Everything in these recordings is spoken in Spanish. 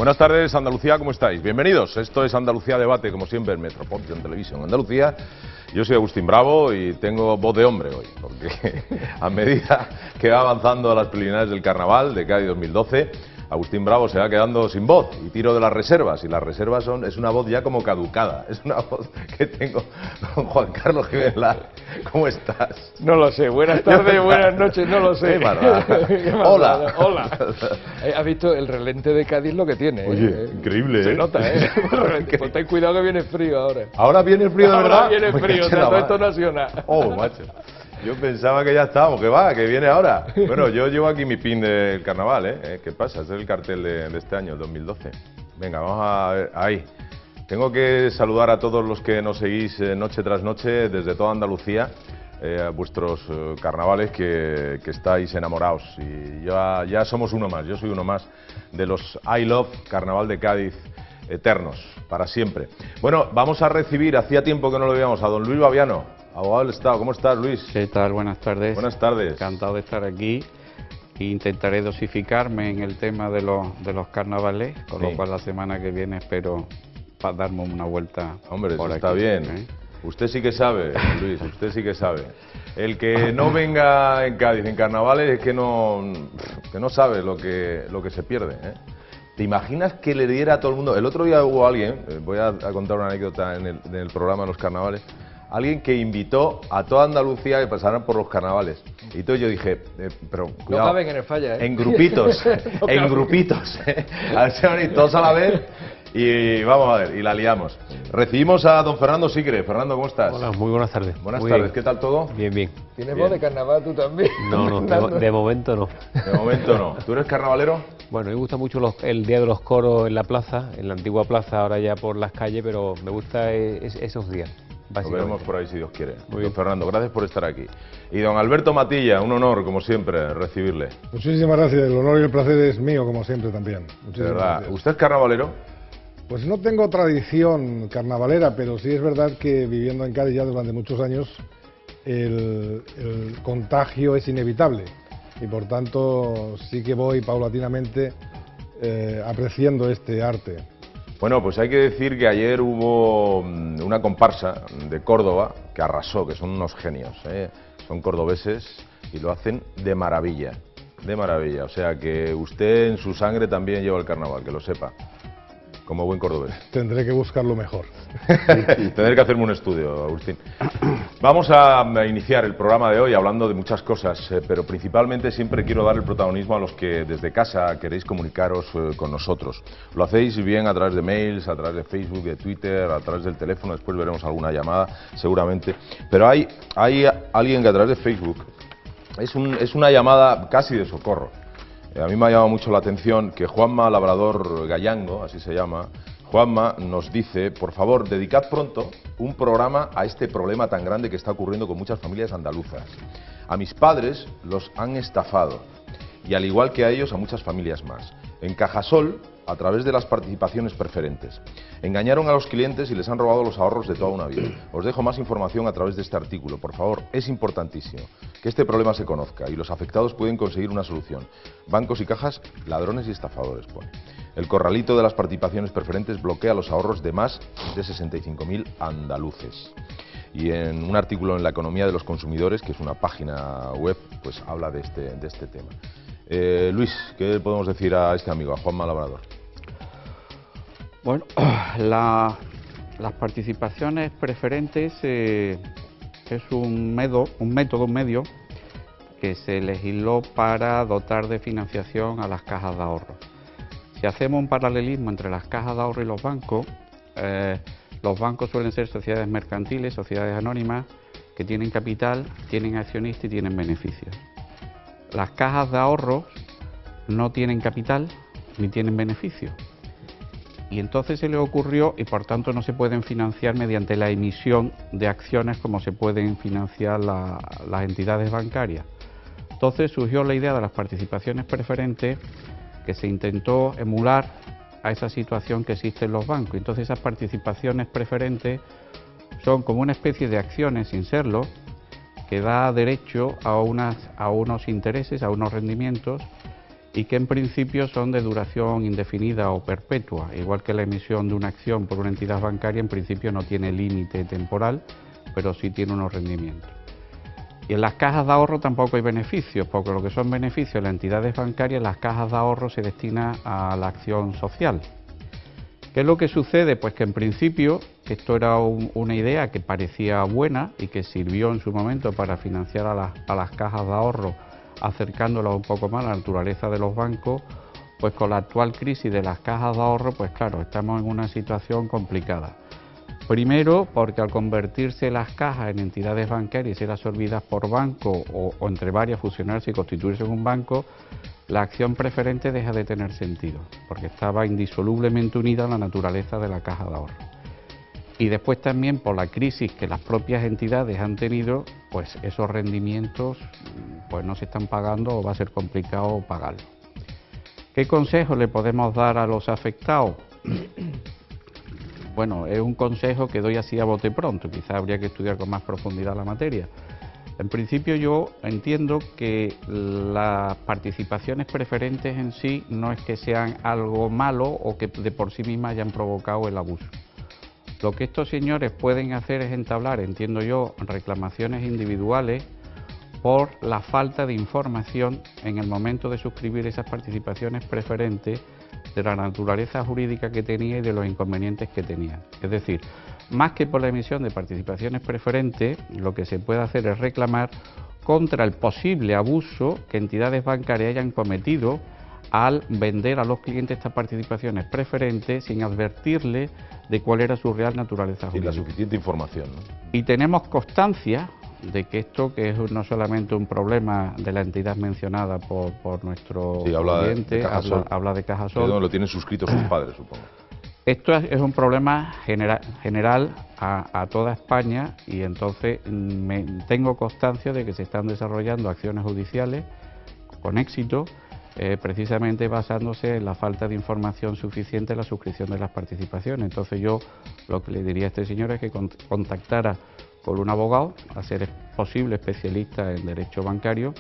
Buenas tardes, Andalucía, ¿cómo estáis? Bienvenidos. Esto es Andalucía Debate, como siempre, en Metropolitan Televisión Andalucía. Yo soy Agustín Bravo y tengo voz de hombre hoy, porque a medida que va avanzando las preliminares del Carnaval de Cádiz 2012, Agustín Bravo se va quedando sin voz y tiro de las reservas. Y las reservas es una voz ya como caducada. Es una voz que tengo con Juan Carlos Jiménez Lar. ¿Cómo estás? No lo sé. Buenas tardes, buenas noches, no lo sé. Hola. Hola. ¿Has visto el relente de Cádiz lo que tiene? Oye, increíble, Se nota, ¿eh? Pues ten cuidado que viene frío ahora. ¿Ahora viene el frío de verdad? Ahora viene frío, tanto esto nacional. Oh, macho. Yo pensaba que ya estábamos, que va, que viene ahora. Bueno, yo llevo aquí mi pin del carnaval, ¿eh? ¿Qué pasa? Este es el cartel de este año, el 2012. Venga, vamos a ver, ahí. Tengo que saludar a todos los que nos seguís noche tras noche desde toda Andalucía, a vuestros carnavales que estáis enamorados. Y ya somos uno más, yo soy uno más de los I Love Carnaval de Cádiz eternos, para siempre. Bueno, vamos a recibir, hacía tiempo que no lo veíamos, a don Luis Baviano. Abogado del Estado, ¿cómo estás, Luis? ¿Qué tal? Buenas tardes. Buenas tardes. Encantado de estar aquí. Intentaré dosificarme en el tema de los carnavales, con lo cual la semana que viene espero darme una vuelta. Hombre, por eso aquí, está bien. Usted sí que sabe, Luis, usted sí que sabe. El que no venga en Cádiz en carnavales es que no sabe lo que se pierde, ¿eh? ¿Te imaginas que le diera a todo el mundo? El otro día hubo alguien, voy a contar una anécdota en el programa de los carnavales, alguien que invitó a toda Andalucía que pasaran por los carnavales. Y entonces yo dije, pero cuidado, no caben en el falla, ¿eh? En grupitos, no en grupitos, a ver si van a ir todos a la vez y vamos a ver, y la liamos. Recibimos a don Fernando Sigre. Fernando, ¿cómo estás? Hola, muy buenas tardes. Buenas muy tardes, bien. ¿Qué tal todo? Bien, bien. ¿Tienes voz de carnaval tú también? No, de momento no. De momento no. ¿Tú eres carnavalero? Bueno, me gusta mucho el Día de los Coros en la plaza, en la antigua plaza, ahora ya por las calles, pero me gusta esos días. Lo veremos por ahí si Dios quiere. Muy bien. Don Fernando, gracias por estar aquí. Y don Alberto Matilla, un honor, como siempre, recibirle. Muchísimas gracias, el honor y el placer es mío, como siempre también. De verdad. ¿Usted es carnavalero? Pues no tengo tradición carnavalera, pero sí es verdad que viviendo en Cádiz ya durante muchos años, el contagio es inevitable. Y por tanto sí que voy paulatinamente apreciando este arte. Bueno, pues hay que decir que ayer hubo una comparsa de Córdoba que arrasó, que son unos genios, ¿eh? Son cordobeses y lo hacen de maravilla, de maravilla. O sea que usted en su sangre también lleva el carnaval, que lo sepa, como buen cordobés. Tendré que buscarlo mejor. Tendré que hacerme un estudio, Agustín. Vamos a iniciar el programa de hoy hablando de muchas cosas, pero principalmente siempre quiero dar el protagonismo a los que desde casa queréis comunicaros con nosotros. Lo hacéis bien a través de mails, a través de Facebook, de Twitter, a través del teléfono, después veremos alguna llamada seguramente. Pero hay alguien que a través de Facebook es una llamada casi de socorro. A mí me ha llamado mucho la atención que Juanma Labrador Gallango, así se llama, Juanma nos dice, por favor, dedicad pronto un programa a este problema tan grande que está ocurriendo con muchas familias andaluzas. A mis padres los han estafado y al igual que a ellos a muchas familias más. En Cajasol, a través de las participaciones preferentes. Engañaron a los clientes y les han robado los ahorros de toda una vida. Os dejo más información a través de este artículo. Por favor, es importantísimo que este problema se conozca y los afectados pueden conseguir una solución. Bancos y cajas, ladrones y estafadores, pone. El corralito de las participaciones preferentes bloquea los ahorros de más de 65.000 andaluces. Y en un artículo en La Economía de los Consumidores, que es una página web, pues habla de este tema. Luis, ¿qué podemos decir a este amigo, a Juanma Labrador? Bueno, las participaciones preferentes es un medio que se legisló para dotar de financiación a las cajas de ahorro. Si hacemos un paralelismo entre las cajas de ahorro y los bancos suelen ser sociedades mercantiles, sociedades anónimas, que tienen capital, tienen accionistas y tienen beneficios. Las cajas de ahorros no tienen capital ni tienen beneficios. Y entonces se le ocurrió, y por tanto no se pueden financiar mediante la emisión de acciones como se pueden financiar las entidades bancarias. Entonces surgió la idea de las participaciones preferentes, que se intentó emular a esa situación que existe en los bancos. Entonces esas participaciones preferentes son como una especie de acciones, sin serlo, que da derecho a unos intereses, a unos rendimientos, y que en principio son de duración indefinida o perpetua, igual que la emisión de una acción por una entidad bancaria en principio no tiene límite temporal, pero sí tiene unos rendimientos. Y en las cajas de ahorro tampoco hay beneficios, porque lo que son beneficios en las entidades bancarias, las cajas de ahorro se destinan a la acción social. ¿Qué es lo que sucede? Pues que en principio esto era una idea que parecía buena y que sirvió en su momento para financiar a las cajas de ahorro, acercándolas un poco más a la naturaleza de los bancos. Pues con la actual crisis de las cajas de ahorro, pues claro, estamos en una situación complicada. Primero, porque al convertirse las cajas en entidades bancarias y ser absorbidas por banco o entre varias fusionarse y constituirse en un banco, la acción preferente deja de tener sentido, porque estaba indisolublemente unida a la naturaleza de la caja de ahorro. Y después también por la crisis que las propias entidades han tenido, pues esos rendimientos pues no se están pagando o va a ser complicado pagarlos. ¿Qué consejo le podemos dar a los afectados? Bueno, es un consejo que doy así a bote pronto, quizás habría que estudiar con más profundidad la materia. En principio yo entiendo que las participaciones preferentes en sí no es que sean algo malo o que de por sí mismas hayan provocado el abuso. Lo que estos señores pueden hacer es entablar, entiendo yo, reclamaciones individuales por la falta de información en el momento de suscribir esas participaciones preferentes, de la naturaleza jurídica que tenía y de los inconvenientes que tenía. Es decir, más que por la emisión de participaciones preferentes, lo que se puede hacer es reclamar contra el posible abuso que entidades bancarias hayan cometido al vender a los clientes estas participaciones preferentes sin advertirles de cuál era su real naturaleza jurídica. Y la suficiente información, ¿no? Y tenemos constancia de que esto, que es no solamente un problema de la entidad mencionada por nuestro oyente, habla de Cajasol. Lo tienen suscritos sus padres, supongo. Esto es un problema general a toda España y entonces tengo constancia de que se están desarrollando acciones judiciales con éxito, precisamente basándose en la falta de información suficiente en la suscripción de las participaciones. Entonces yo lo que le diría a este señor es que contactara con un abogado, a ser posible especialista en derecho bancario,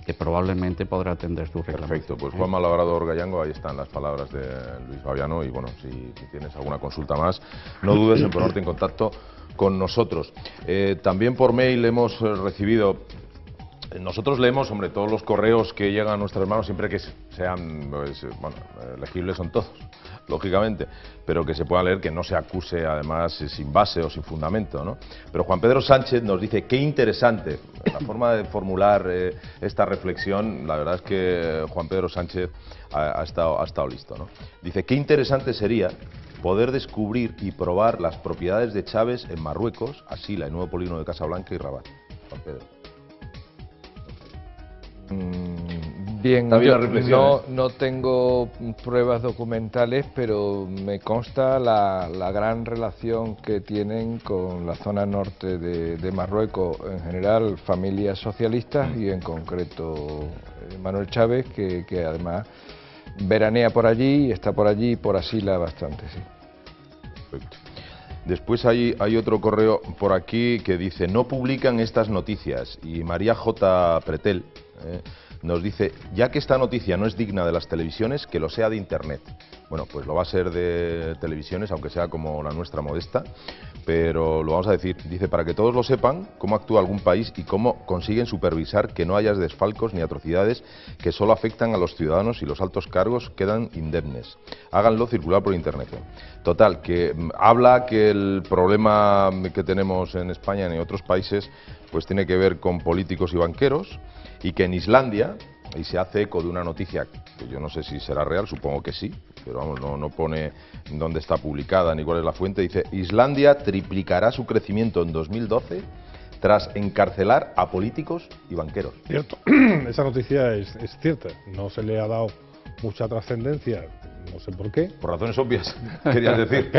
que probablemente podrá atender su reclamación. Perfecto, pues Juan Labrador Gallango, ahí están las palabras de Luis Fabiano y bueno, si tienes alguna consulta más, no dudes en ponerte en contacto con nosotros. También por mail hemos recibido... Nosotros leemos, hombre, todos los correos que llegan a nuestras manos, siempre que sean, pues, bueno, legibles son todos, lógicamente, pero que se pueda leer, que no se acuse, además, sin base o sin fundamento, ¿no? Pero Juan Pedro Sánchez nos dice, qué interesante, la forma de formular esta reflexión, la verdad es que Juan Pedro Sánchez ha estado listo, ¿no? Dice, qué interesante sería poder descubrir y probar las propiedades de Chávez en Marruecos, Asila, el nuevo polígono de Casablanca y Rabat. Juan Pedro. Bien, yo no tengo pruebas documentales, pero me consta la gran relación que tienen con la zona norte de Marruecos, en general familias socialistas y en concreto Manuel Chávez, que además veranea por allí y está por allí por Asila bastante, sí. Perfecto. Después hay otro correo por aquí que dice, no publican estas noticias, y María J. Pretel nos dice, ya que esta noticia no es digna de las televisiones, que lo sea de Internet. Bueno, pues lo va a ser de televisiones, aunque sea como la nuestra modesta, pero lo vamos a decir. Dice, para que todos lo sepan, cómo actúa algún país y cómo consiguen supervisar que no haya desfalcos ni atrocidades que solo afectan a los ciudadanos y los altos cargos quedan indemnes. Háganlo circular por Internet. Total, que habla que el problema que tenemos en España y en otros países pues tiene que ver con políticos y banqueros, y que en Islandia, y se hace eco de una noticia que yo no sé si será real, supongo que sí, pero vamos, no pone dónde está publicada ni cuál es la fuente, dice, Islandia triplicará su crecimiento en 2012 tras encarcelar a políticos y banqueros. Cierto, esa noticia es cierta, no se le ha dado mucha trascendencia, no sé por qué. Por razones obvias, querías decir.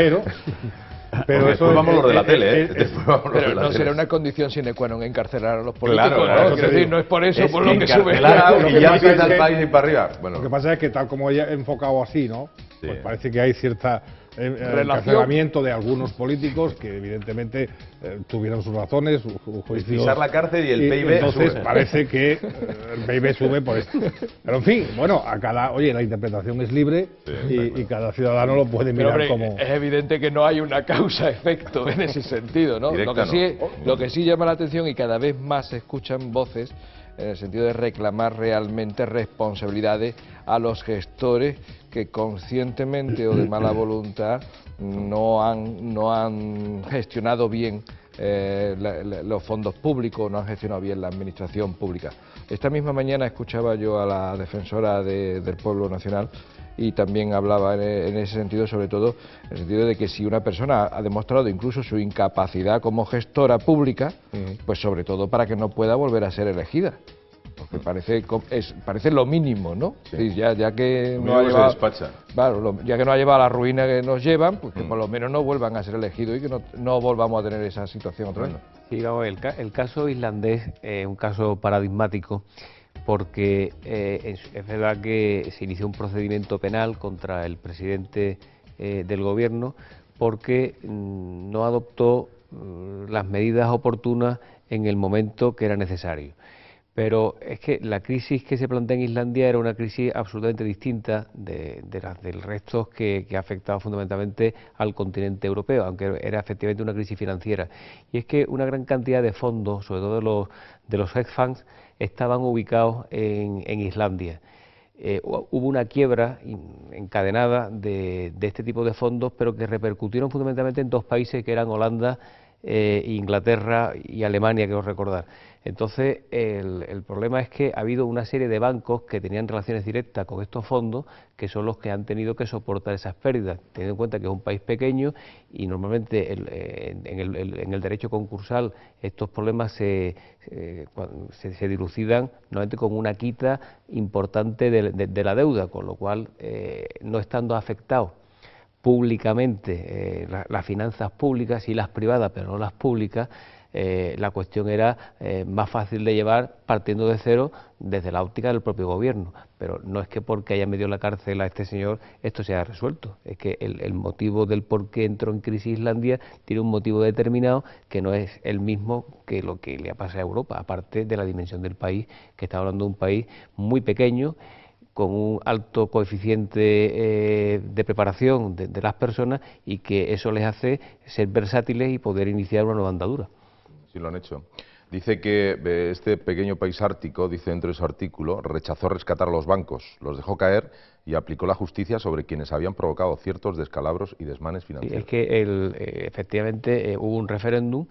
Pero eso después vamos los de la tele, pero no será una condición sine qua non encarcelar a los políticos, claro, ¿no? Es decir, no es por eso por lo que sube. Y ya empieza el país y para arriba. Bueno. Lo que pasa es que tal como ella ha enfocado así, ¿no? Sí. Pues parece que hay cierta encarcelamiento de algunos políticos que evidentemente tuvieron sus razones, sus juicios. Pisar la cárcel y el PIB entonces sube. parece que el PIB sube por esto. Pero en fin, bueno, oye, la interpretación es libre y cada ciudadano lo puede mirar. Pero, hombre, como... es evidente que no hay una causa-efecto en ese sentido, ¿no? Directa, Lo que sí llama la atención, y cada vez más se escuchan voces en el sentido de reclamar realmente responsabilidades a los gestores que conscientemente o de mala voluntad no han gestionado bien los fondos públicos, no han gestionado bien la administración pública. Esta misma mañana escuchaba yo a la defensora del Pueblo Nacional y también hablaba en ese sentido, sobre todo en el sentido de que si una persona ha demostrado incluso su incapacidad como gestora pública, pues sobre todo para que no pueda volver a ser elegida. Porque parece lo mínimo, ¿no? Sí. Ya que no ha llevado, claro, ya que no ha llevado a la ruina que nos llevan, pues que por lo menos no vuelvan a ser elegidos y que no volvamos a tener esa situación otra vez. Sí, digamos, el caso islandés es un caso paradigmático porque es verdad que se inició un procedimiento penal contra el presidente del gobierno porque no adoptó las medidas oportunas en el momento que era necesario. Pero es que la crisis que se plantea en Islandia era una crisis absolutamente distinta de las del resto que ha afectado fundamentalmente al continente europeo, aunque era efectivamente una crisis financiera. Y es que una gran cantidad de fondos, sobre todo de los hedge funds, estaban ubicados en Islandia. Hubo una quiebra encadenada de este tipo de fondos, pero que repercutieron fundamentalmente en dos países que eran Holanda, Inglaterra y Alemania, quiero recordar. Entonces, el problema es que ha habido una serie de bancos que tenían relaciones directas con estos fondos, que son los que han tenido que soportar esas pérdidas, teniendo en cuenta que es un país pequeño y normalmente en el derecho concursal estos problemas se dilucidan normalmente con una quita importante de la deuda, con lo cual, no estando afectados públicamente las finanzas públicas y las privadas, pero no las públicas, la cuestión era más fácil de llevar partiendo de cero desde la óptica del propio gobierno. Pero no es que porque haya metido en la cárcel a este señor esto se haya resuelto, es que el motivo del por qué entró en crisis Islandia tiene un motivo determinado que no es el mismo que lo que le ha pasado a Europa, aparte de la dimensión del país, que está hablando de un país muy pequeño, con un alto coeficiente de preparación de las personas y que eso les hace ser versátiles y poder iniciar una nueva andadura. Sí, lo han hecho. Dice que este pequeño país ártico, dice dentro de su artículo, rechazó rescatar a los bancos, los dejó caer y aplicó la justicia sobre quienes habían provocado ciertos descalabros y desmanes financieros. Sí, es que efectivamente hubo un referéndum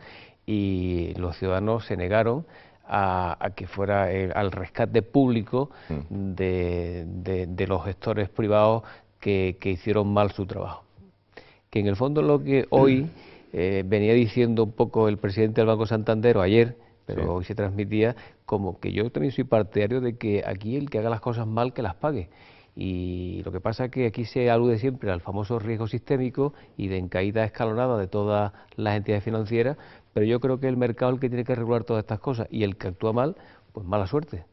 y los ciudadanos se negaron a que fuera al rescate público de los gestores privados que hicieron mal su trabajo. Que en el fondo lo que hoy venía diciendo un poco el presidente del Banco Santander ayer, pero hoy se transmitía como que yo también soy partidario de que aquí el que haga las cosas mal que las pague. Y lo que pasa es que aquí se alude siempre al famoso riesgo sistémico y de caída escalonada de todas las entidades financieras, pero yo creo que el mercado es el que tiene que regular todas estas cosas y el que actúa mal, pues mala suerte.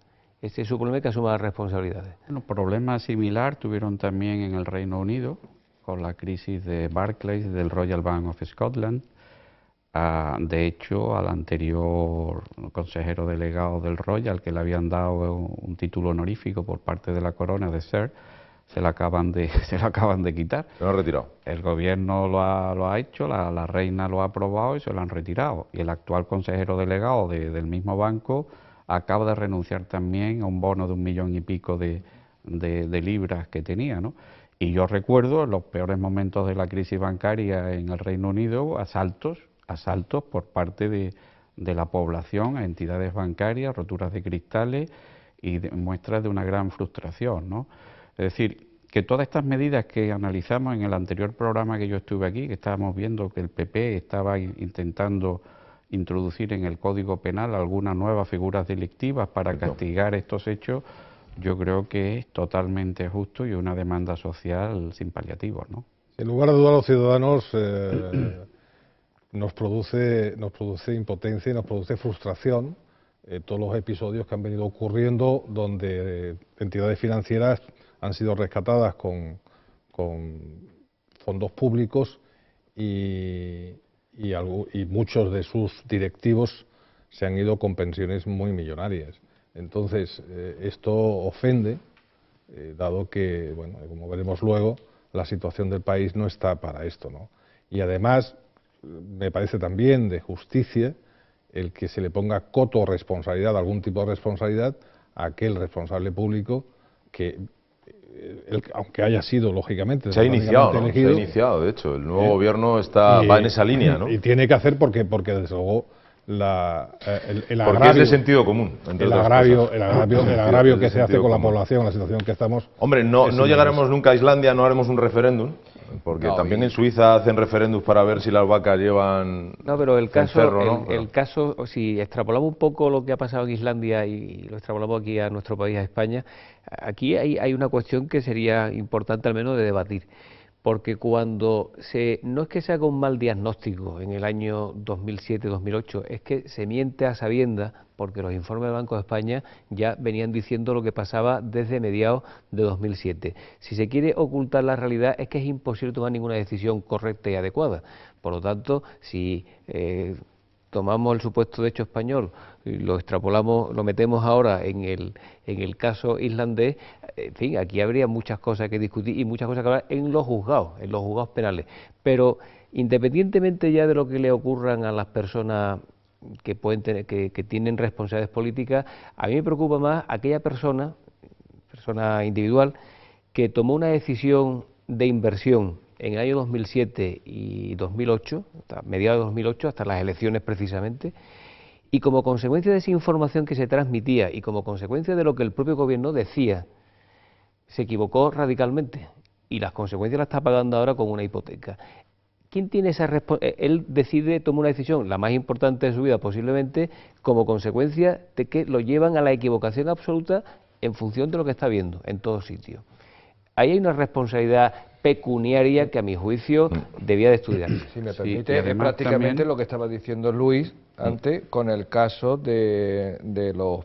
Este es su problema, que asuma las responsabilidades. Un problema similar tuvieron también en el Reino Unido con la crisis de Barclays, del Royal Bank of Scotland. De hecho, al anterior consejero delegado del Royal, que le habían dado un título honorífico por parte de la corona de Sir, se lo acaban de quitar. Se lo han retirado. El gobierno lo ha hecho, la reina lo ha aprobado y se lo han retirado. Y el actual consejero delegado del mismo banco acaba de renunciar también a un bono de 1,5 millones de libras que tenía, ¿no? Y yo recuerdo en los peores momentos de la crisis bancaria en el Reino Unido, asaltos por parte de la población a entidades bancarias, roturas de cristales y muestras de una gran frustración, ¿no? Es decir, que todas estas medidas que analizamos en el anterior programa que yo estuve aquí, que estábamos viendo que el PP estaba intentando introducir en el Código Penal algunas nuevas figuras delictivas para castigar estos hechos, yo creo que es totalmente justo y una demanda social sin paliativos, ¿no? En lugar de duda, a los ciudadanos nos produce impotencia y nos produce frustración todos los episodios que han venido ocurriendo donde entidades financieras han sido rescatadas con fondos públicos y muchos de sus directivos se han ido con pensiones muy millonarias. Entonces, esto ofende, dado que, bueno, como veremos luego, la situación del país no está para esto, ¿no? Y además, me parece también de justicia el que se le ponga coto o responsabilidad, algún tipo de responsabilidad, a aquel responsable público que, aunque haya sido, lógicamente, se ha iniciado, ¿no? elegido, Se ha iniciado, de hecho, el nuevo gobierno va en esa línea, ¿no? Y tiene que hacer porque desde luego, el porque agravio, es de sentido común, el agravio que se hace con la población, la situación que estamos... Hombre, no llegaremos nunca a Islandia, no haremos un referéndum, porque también en Suiza hacen referéndums para ver si las vacas llevan... No, pero el caso, cencerro, ¿no? el caso, si extrapolamos un poco lo que ha pasado en Islandia y lo extrapolamos aquí a nuestro país, a España, aquí hay una cuestión que sería importante al menos de debatir. Porque cuando no es que se haga un mal diagnóstico en el año 2007-2008, es que se miente a sabiendas, porque los informes del Banco de España ya venían diciendo lo que pasaba desde mediados de 2007. Si se quiere ocultar la realidad, es que es imposible tomar ninguna decisión correcta y adecuada. Por lo tanto, si tomamos el supuesto de hecho español y lo extrapolamos, lo metemos ahora en el caso islandés, en fin, aquí habría muchas cosas que discutir y muchas cosas que hablar en los juzgados penales. Pero independientemente ya de lo que le ocurran a las personas que pueden tener, que tienen responsabilidades políticas, a mí me preocupa más aquella persona individual, que tomó una decisión de inversión en el año 2007 y 2008, hasta mediados de 2008, hasta las elecciones precisamente, y como consecuencia de esa información que se transmitía y como consecuencia de lo que el propio gobierno decía, se equivocó radicalmente y las consecuencias las está pagando ahora con una hipoteca. ¿Quién tiene esa responsabilidad? Él decide, toma una decisión, la más importante de su vida posiblemente, como consecuencia de que lo llevan a la equivocación absoluta en función de lo que está viendo en todos sitios. Ahí hay una responsabilidad pecuniaria que a mi juicio debía de estudiar. Si me permite, es prácticamente también lo que estaba diciendo Luis antes con el caso de los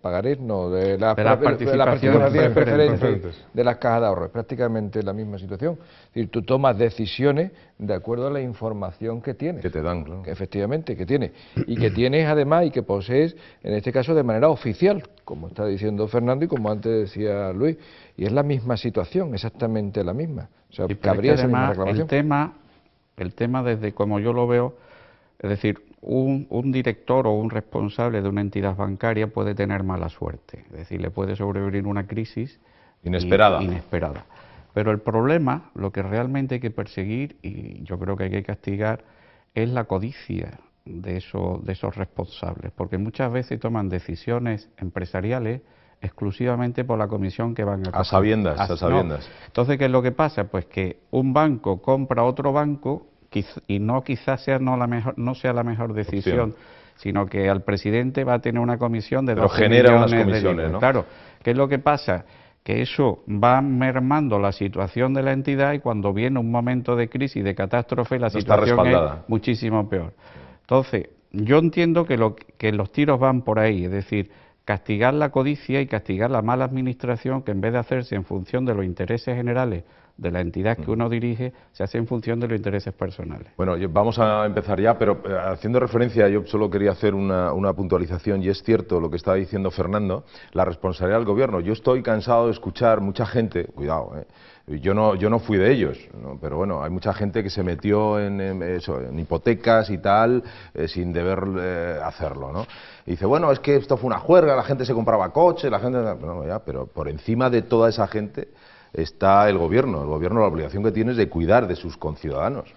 pagarés, no, de las participaciones preferentes de las cajas de ahorro. Es prácticamente la misma situación. Es decir, tú tomas decisiones de acuerdo a la información que tienes. Que te dan, claro. Que efectivamente, que tienes. Y que tienes además y que posees, en este caso, de manera oficial, como está diciendo Fernando y como antes decía Luis. Y es la misma situación, exactamente la misma. O sea, cabría esa misma reclamación. El tema desde como yo lo veo, es decir, un director o un responsable de una entidad bancaria puede tener mala suerte, es decir, le puede sobrevenir una crisis inesperada. Pero el problema, lo que realmente hay que perseguir, y yo creo que hay que castigar, es la codicia de esos responsables, porque muchas veces toman decisiones empresariales exclusivamente por la comisión que van a sabiendas. No. Entonces, ¿qué es lo que pasa? Pues que un banco compra a otro banco y quizás sea no sea la mejor decisión, sino que al presidente va a tener una comisión de 12 genera millones unas comisiones, ¿no? Claro, ¿qué es lo que pasa? Que eso va mermando la situación de la entidad y cuando viene un momento de crisis, de catástrofe, la situación es muchísimo peor. Entonces, yo entiendo que los tiros van por ahí, es decir, castigar la codicia y castigar la mala administración, que en vez de hacerse en función de los intereses generales de la entidad que uno dirige, se hace en función de los intereses personales. Bueno, vamos a empezar ya, pero haciendo referencia, yo solo quería hacer una puntualización, y es cierto lo que estaba diciendo Fernando, la responsabilidad del gobierno. Yo estoy cansado de escuchar mucha gente, cuidado, yo no fui de ellos, ¿no? Pero bueno, hay mucha gente que se metió en hipotecas y tal, sin deber hacerlo, ¿no? Y dice, bueno, es que esto fue una juerga, la gente se compraba coches, la gente... Bueno, ya, pero por encima de toda esa gente está el gobierno. El gobierno, la obligación que tiene es de cuidar de sus conciudadanos,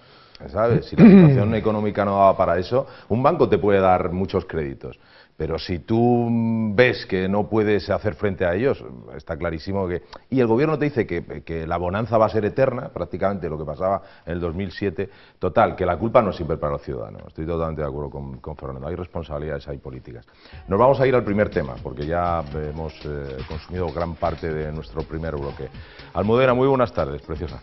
¿sabes? Si la situación económica no daba para eso, un banco te puede dar muchos créditos, pero si tú ves que no puedes hacer frente a ellos, está clarísimo que... Y el gobierno te dice que la bonanza va a ser eterna, prácticamente lo que pasaba en el 2007. Total, que la culpa no es siempre para los ciudadanos. Estoy totalmente de acuerdo con Fernando. Hay responsabilidades, hay políticas. Nos vamos a ir al primer tema, porque ya hemos consumido gran parte de nuestro primer bloque. Almudena, muy buenas tardes, preciosa.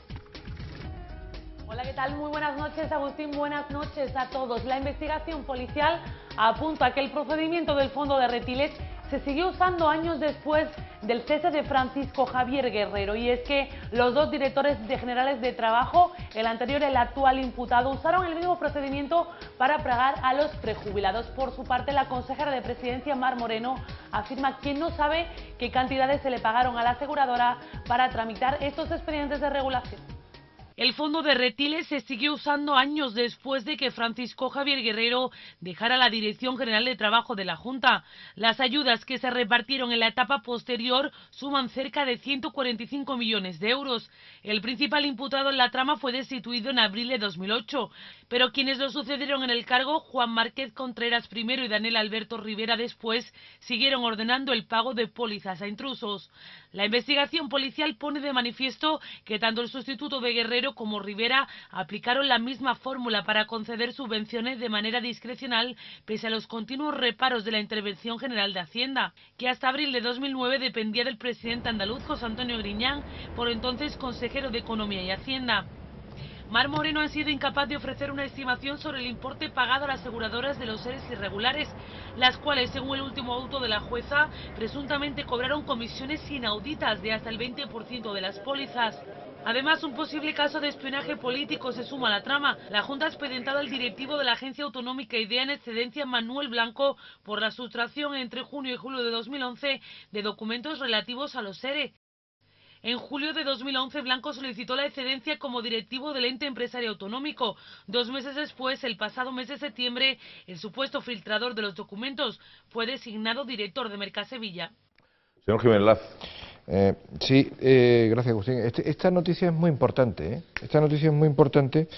Hola, ¿qué tal? Muy buenas noches, Agustín. Buenas noches a todos. La investigación policial apunta a que el procedimiento del fondo de Retiles se siguió usando años después del cese de Francisco Javier Guerrero, y es que los dos directores generales de trabajo, el anterior y el actual imputado, usaron el mismo procedimiento para pagar a los prejubilados. Por su parte, la consejera de Presidencia, Mar Moreno, afirma que no sabe qué cantidades se le pagaron a la aseguradora para tramitar estos expedientes de regulación. El fondo de Retiles se siguió usando años después de que Francisco Javier Guerrero dejara la Dirección General de Trabajo de la Junta. Las ayudas que se repartieron en la etapa posterior suman cerca de 145 millones de euros. El principal imputado en la trama fue destituido en abril de 2008, pero quienes lo sucedieron en el cargo, Juan Márquez Contreras primero y Daniel Alberto Rivera después, siguieron ordenando el pago de pólizas a intrusos. La investigación policial pone de manifiesto que tanto el sustituto de Guerrero como Rivera aplicaron la misma fórmula para conceder subvenciones de manera discrecional pese a los continuos reparos de la Intervención General de Hacienda, que hasta abril de 2009 dependía del presidente andaluz José Antonio Griñán, por entonces consejero de Economía y Hacienda. Mar Moreno ha sido incapaz de ofrecer una estimación sobre el importe pagado a las aseguradoras de los seres irregulares, las cuales, según el último auto de la jueza, presuntamente cobraron comisiones inauditas de hasta el 20% de las pólizas. Además, un posible caso de espionaje político se suma a la trama. La Junta ha expedientado al directivo de la Agencia Autonómica IDEA en excedencia, Manuel Blanco, por la sustracción entre junio y julio de 2011 de documentos relativos a los SERE. En julio de 2011, Blanco solicitó la excedencia como directivo del ente empresario autonómico. 2 meses después, el pasado mes de septiembre, el supuesto filtrador de los documentos fue designado director de Mercasevilla. Señor Jiménez Laz. Sí, gracias, Agustín. Esta noticia es muy importante, ¿eh? Esta noticia es muy importante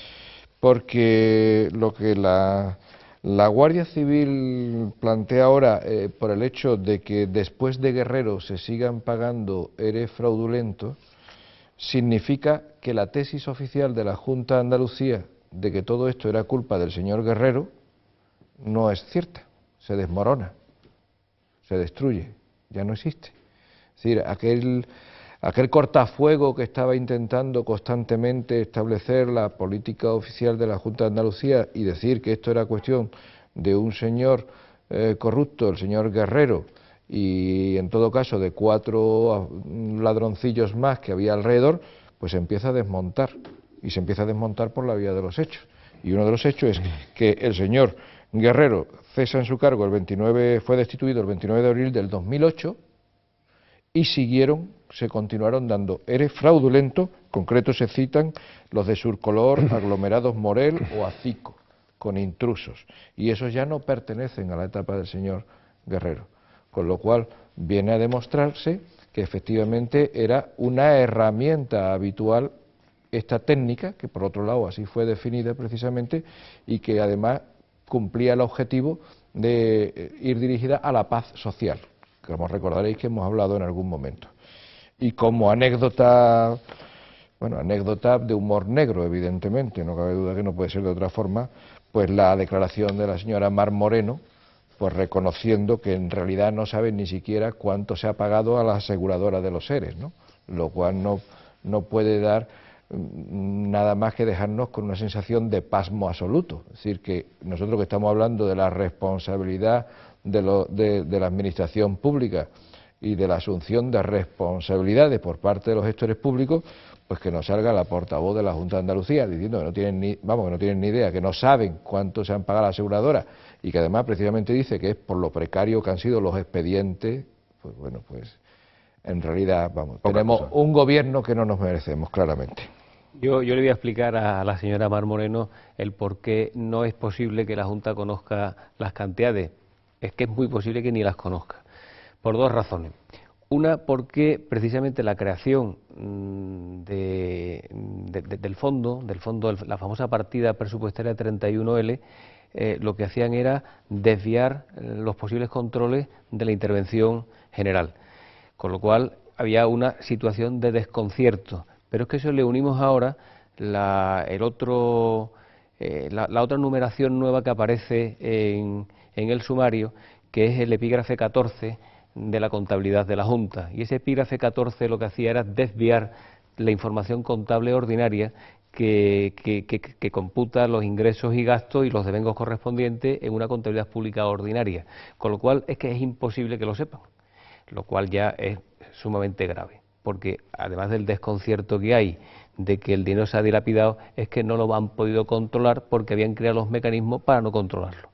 porque lo que la Guardia Civil plantea ahora, por el hecho de que después de Guerrero se sigan pagando ERE fraudulentos, significa que la tesis oficial de la Junta de Andalucía de que todo esto era culpa del señor Guerrero no es cierta, se desmorona, se destruye, ya no existe. Es decir, aquel cortafuego que estaba intentando constantemente establecer la política oficial de la Junta de Andalucía y decir que esto era cuestión de un señor corrupto, el señor Guerrero, y en todo caso de 4 ladroncillos más que había alrededor, pues se empieza a desmontar, y se empieza a desmontar por la vía de los hechos. Y uno de los hechos es que el señor Guerrero cesa en su cargo fue destituido el 29 de abril del 2008, y se continuaron dando ERE fraudulento, concretos se citan los de Surcolor, Aglomerados Morel o Acico, con intrusos, y esos ya no pertenecen a la etapa del señor Guerrero, con lo cual viene a demostrarse que efectivamente era una herramienta habitual esta técnica, que por otro lado así fue definida precisamente, y que además cumplía el objetivo de ir dirigida a la paz social, como recordaréis que hemos hablado en algún momento. Y como anécdota, bueno, anécdota de humor negro, evidentemente, no cabe duda que no puede ser de otra forma, pues la declaración de la señora Mar Moreno, pues reconociendo que en realidad no saben ni siquiera cuánto se ha pagado a la aseguradora de los seres, ¿no? Lo cual no puede dar nada más que dejarnos con una sensación de pasmo absoluto. Es decir, que nosotros que estamos hablando de la responsabilidad de la administración pública y de la asunción de responsabilidades por parte de los gestores públicos, pues que nos salga la portavoz de la Junta de Andalucía diciendo que no tienen ni idea, que no saben cuánto se han pagado a la aseguradora, y que además precisamente dice que es por lo precario que han sido los expedientes. Pues bueno, pues en realidad, tenemos un gobierno que no nos merecemos, claramente. Yo le voy a explicar a la señora Mar Moreno el por qué no es posible que la Junta conozca las cantidades. Es que es muy posible que ni las conozca, por 2 razones. Una, porque precisamente la creación del fondo, la famosa partida presupuestaria 31L, lo que hacían era desviar los posibles controles de la intervención general, con lo cual había una situación de desconcierto. Pero es que eso le unimos ahora la otra numeración nueva que aparece en el sumario, que es el epígrafe 14 de la contabilidad de la Junta. Y ese epígrafe 14 lo que hacía era desviar la información contable ordinaria que computa los ingresos y gastos y los devengos correspondientes en una contabilidad pública ordinaria, con lo cual es que es imposible que lo sepan, lo cual ya es sumamente grave, porque además del desconcierto que hay de que el dinero se ha dilapidado, es que no lo han podido controlar porque habían creado los mecanismos para no controlarlo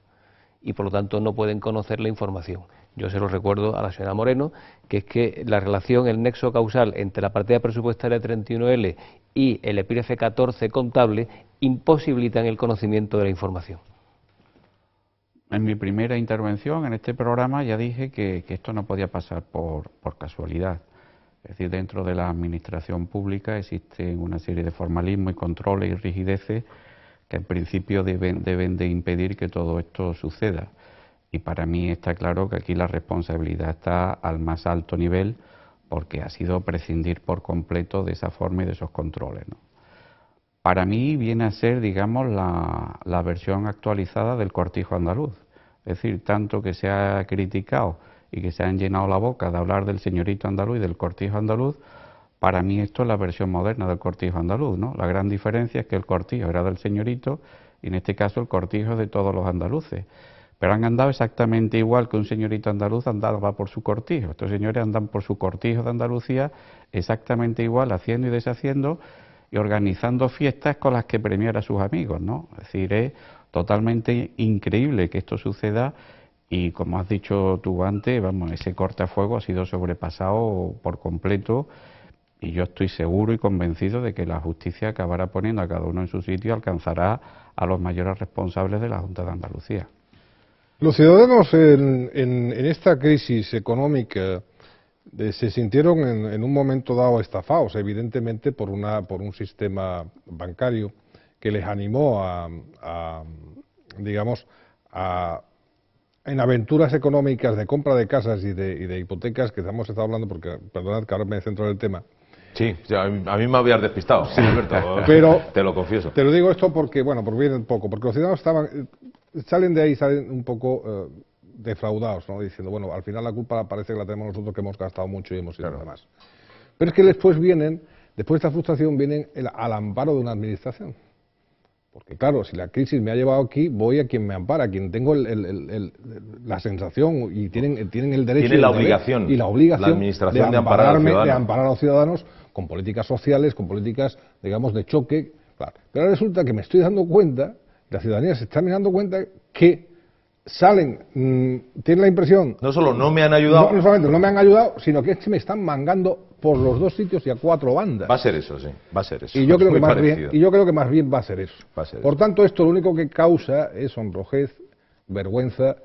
y por lo tanto no pueden conocer la información. Yo se lo recuerdo a la señora Moreno, que es que la relación, el nexo causal entre la partida presupuestaria 31L y el epígrafe 14 contable imposibilitan el conocimiento de la información. En mi primera intervención en este programa ya dije que esto no podía pasar por casualidad. Es decir, dentro de la administración pública existe una serie de formalismos y controles y rigideces que en principio deben de impedir que todo esto suceda. Y para mí está claro que aquí la responsabilidad está al más alto nivel porque ha sido prescindir por completo de esa forma y de esos controles, ¿no? Para mí viene a ser, digamos, la versión actualizada del cortijo andaluz. Es decir, tanto que se ha criticado y que se han llenado la boca de hablar del señorito andaluz y del cortijo andaluz, para mí esto es la versión moderna del cortijo andaluz, ¿no? La gran diferencia es que el cortijo era del señorito y en este caso el cortijo es de todos los andaluces. Pero han andado exactamente igual que un señorito andaluz andaba por su cortijo. Estos señores andan por su cortijo de Andalucía exactamente igual, haciendo y deshaciendo y organizando fiestas con las que premiar a sus amigos, ¿no? Es decir, es totalmente increíble que esto suceda y, como has dicho tú antes, vamos, ese cortafuego ha sido sobrepasado por completo y yo estoy seguro y convencido de que la justicia acabará poniendo a cada uno en su sitio y alcanzará a los mayores responsables de la Junta de Andalucía. Los ciudadanos en esta crisis económica se sintieron en un momento dado estafados, evidentemente por un sistema bancario que les animó en aventuras económicas de compra de casas y de hipotecas, que hemos estado hablando, porque perdonad que ahora me centro en el tema. Sí, a mí me habías despistado, sí, Alberto, pero te lo confieso. Te lo digo esto porque, bueno, por bien poco, porque los ciudadanos salen de ahí un poco defraudados, ¿no? Diciendo, bueno, al final la culpa parece que la tenemos nosotros, que hemos gastado mucho y hemos ido de más. Pero es que después de esta frustración, vienen al amparo de una administración. Porque claro, si la crisis me ha llevado aquí, voy a quien me ampara, a quien tengo la sensación y tienen el derecho y la obligación la administración de amparar a los ciudadanos con políticas sociales, con políticas, digamos, de choque. Claro. Pero ahora resulta que me estoy dando cuenta, la ciudadanía se está dando cuenta que tienen la impresión... No solo no me han ayudado... No solamente no me han ayudado, sino que me están mangando por los dos sitios y a cuatro bandas. Va a ser eso, sí, va a ser eso. Y yo creo que más bien va a ser eso. Por tanto, esto lo único que causa es sonrojez, vergüenza,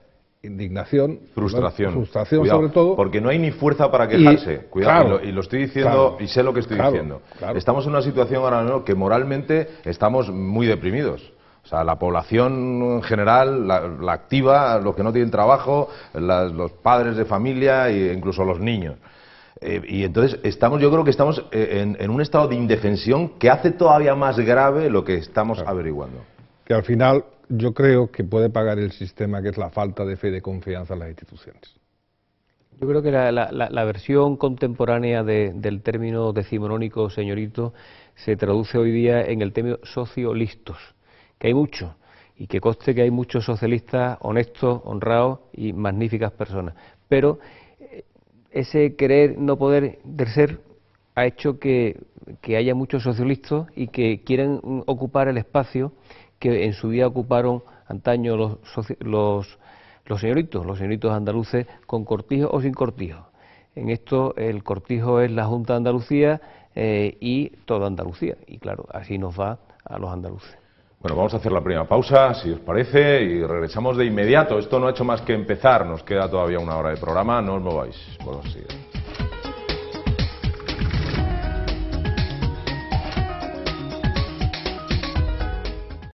indignación, frustración cuidado, sobre todo. Porque no hay ni fuerza para quejarse. Cuidado, claro, y lo estoy diciendo, claro, y sé lo que estoy diciendo. Claro. Estamos en una situación ahora mismo que moralmente estamos muy deprimidos. O sea, la población en general, la activa, los que no tienen trabajo, los padres de familia e incluso los niños. Y entonces yo creo que estamos en un estado de indefensión que hace todavía más grave lo que estamos averiguando. Que al final yo creo que puede pagar el sistema, que es la falta de fe y de confianza en las instituciones. Yo creo que la versión contemporánea del término decimonónico, señorito, se traduce hoy día en el término sociolistos, que hay muchos, y que conste que hay muchos socialistas honestos, honrados y magníficas personas. Pero ese querer no poder del ser ha hecho que haya muchos socialistas y que quieren ocupar el espacio que en su día ocuparon antaño los señoritos andaluces, con cortijo o sin cortijo. En esto el cortijo es la Junta de Andalucía y toda Andalucía, y claro, así nos va a los andaluces. Bueno, vamos a hacer la primera pausa, si os parece, y regresamos de inmediato. Esto no ha hecho más que empezar, nos queda todavía una hora de programa, no os mováis. Bueno, sí.